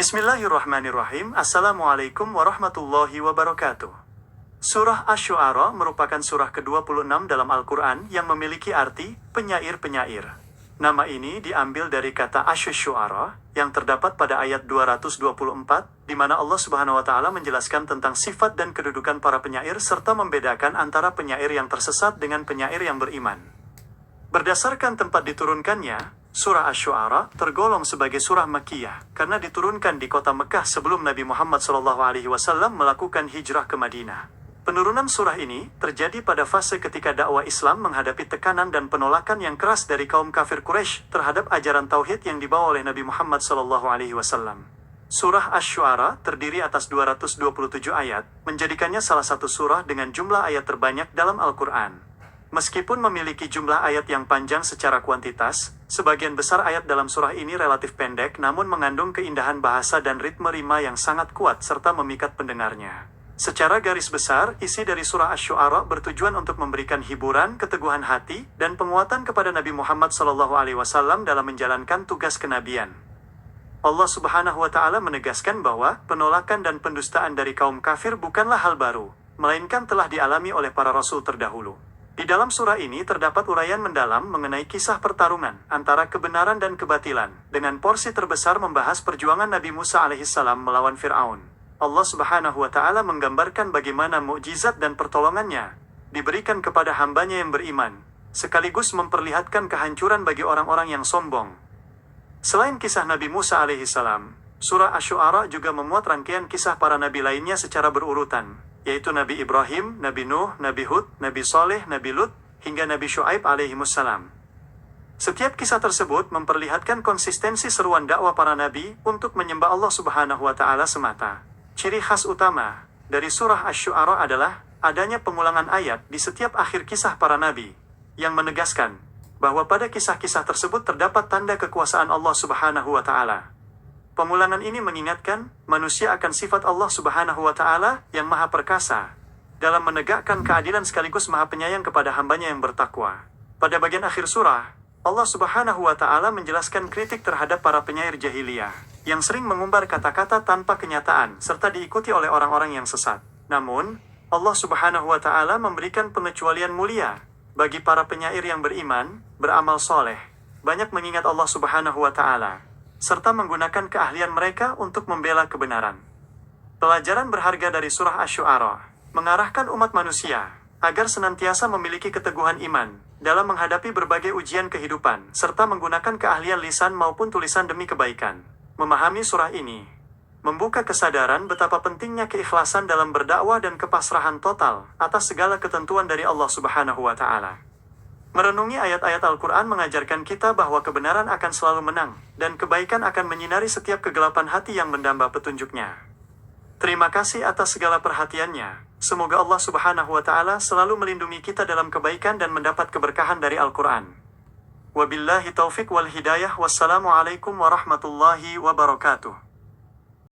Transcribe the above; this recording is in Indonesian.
Bismillahirrahmanirrahim. Assalamualaikum warahmatullahi wabarakatuh. Surah Asy-Syu'ara merupakan surah ke-26 dalam Al-Quran yang memiliki arti penyair-penyair. Nama ini diambil dari kata Asy-Syu'ara yang terdapat pada ayat 224, di mana Allah Subhanahu wa Ta'ala menjelaskan tentang sifat dan kedudukan para penyair serta membedakan antara penyair yang tersesat dengan penyair yang beriman. Berdasarkan tempat diturunkannya, Surah Asy-Syu'ara tergolong sebagai surah Makkiyah karena diturunkan di kota Mekah sebelum Nabi Muhammad SAW melakukan hijrah ke Madinah. Penurunan surah ini terjadi pada fase ketika dakwah Islam menghadapi tekanan dan penolakan yang keras dari kaum kafir Quraisy terhadap ajaran tauhid yang dibawa oleh Nabi Muhammad SAW. Surah Asy-Syu'ara terdiri atas 227 ayat, menjadikannya salah satu surah dengan jumlah ayat terbanyak dalam Al-Quran. Meskipun memiliki jumlah ayat yang panjang secara kuantitas, sebagian besar ayat dalam surah ini relatif pendek namun mengandung keindahan bahasa dan ritme rima yang sangat kuat serta memikat pendengarnya. Secara garis besar, isi dari surah Asy-Syu'ara bertujuan untuk memberikan hiburan, keteguhan hati, dan penguatan kepada Nabi Muhammad SAW dalam menjalankan tugas kenabian. Allah Subhanahu wa Ta'ala menegaskan bahwa penolakan dan pendustaan dari kaum kafir bukanlah hal baru, melainkan telah dialami oleh para rasul terdahulu. Di dalam surah ini terdapat uraian mendalam mengenai kisah pertarungan antara kebenaran dan kebatilan, dengan porsi terbesar membahas perjuangan Nabi Musa alaihissalam melawan Fir'aun. Allah Subhanahu wa Ta'ala menggambarkan bagaimana mukjizat dan pertolongannya diberikan kepada hambanya yang beriman, sekaligus memperlihatkan kehancuran bagi orang-orang yang sombong. Selain kisah Nabi Musa alaihissalam, surah Asy-Syu'ara juga memuat rangkaian kisah para nabi lainnya secara berurutan, yaitu Nabi Ibrahim, Nabi Nuh, Nabi Hud, Nabi Saleh, Nabi Lut, hingga Nabi Syu'aib alaihimussalam. Setiap kisah tersebut memperlihatkan konsistensi seruan dakwah para nabi untuk menyembah Allah Subhanahu wa Ta'ala semata. Ciri khas utama dari surah Asy-Syu'ara adalah adanya pengulangan ayat di setiap akhir kisah para nabi, yang menegaskan bahwa pada kisah-kisah tersebut terdapat tanda kekuasaan Allah Subhanahu wa Ta'ala. Pengulangan ini mengingatkan manusia akan sifat Allah Subhanahu wa Ta'ala yang maha perkasa dalam menegakkan keadilan sekaligus maha penyayang kepada hambanya yang bertakwa. Pada bagian akhir surah, Allah Subhanahu wa Ta'ala menjelaskan kritik terhadap para penyair jahiliyah yang sering mengumbar kata-kata tanpa kenyataan serta diikuti oleh orang-orang yang sesat. Namun, Allah Subhanahu wa Ta'ala memberikan pengecualian mulia bagi para penyair yang beriman, beramal soleh, banyak mengingat Allah Subhanahu wa Ta'ala, serta menggunakan keahlian mereka untuk membela kebenaran. Pelajaran berharga dari surah Asy-Syu'ara mengarahkan umat manusia agar senantiasa memiliki keteguhan iman dalam menghadapi berbagai ujian kehidupan, serta menggunakan keahlian lisan maupun tulisan demi kebaikan. Memahami surah ini membuka kesadaran betapa pentingnya keikhlasan dalam berdakwah dan kepasrahan total atas segala ketentuan dari Allah Subhanahu wa Ta'ala. Merenungi ayat-ayat Al-Quran mengajarkan kita bahwa kebenaran akan selalu menang, dan kebaikan akan menyinari setiap kegelapan hati yang mendamba petunjuknya. Terima kasih atas segala perhatiannya. Semoga Allah Subhanahu wa Ta'ala selalu melindungi kita dalam kebaikan dan mendapat keberkahan dari Al-Quran. Wabillahi taufiq wal hidayah. Wassalamualaikum warahmatullahi wabarakatuh.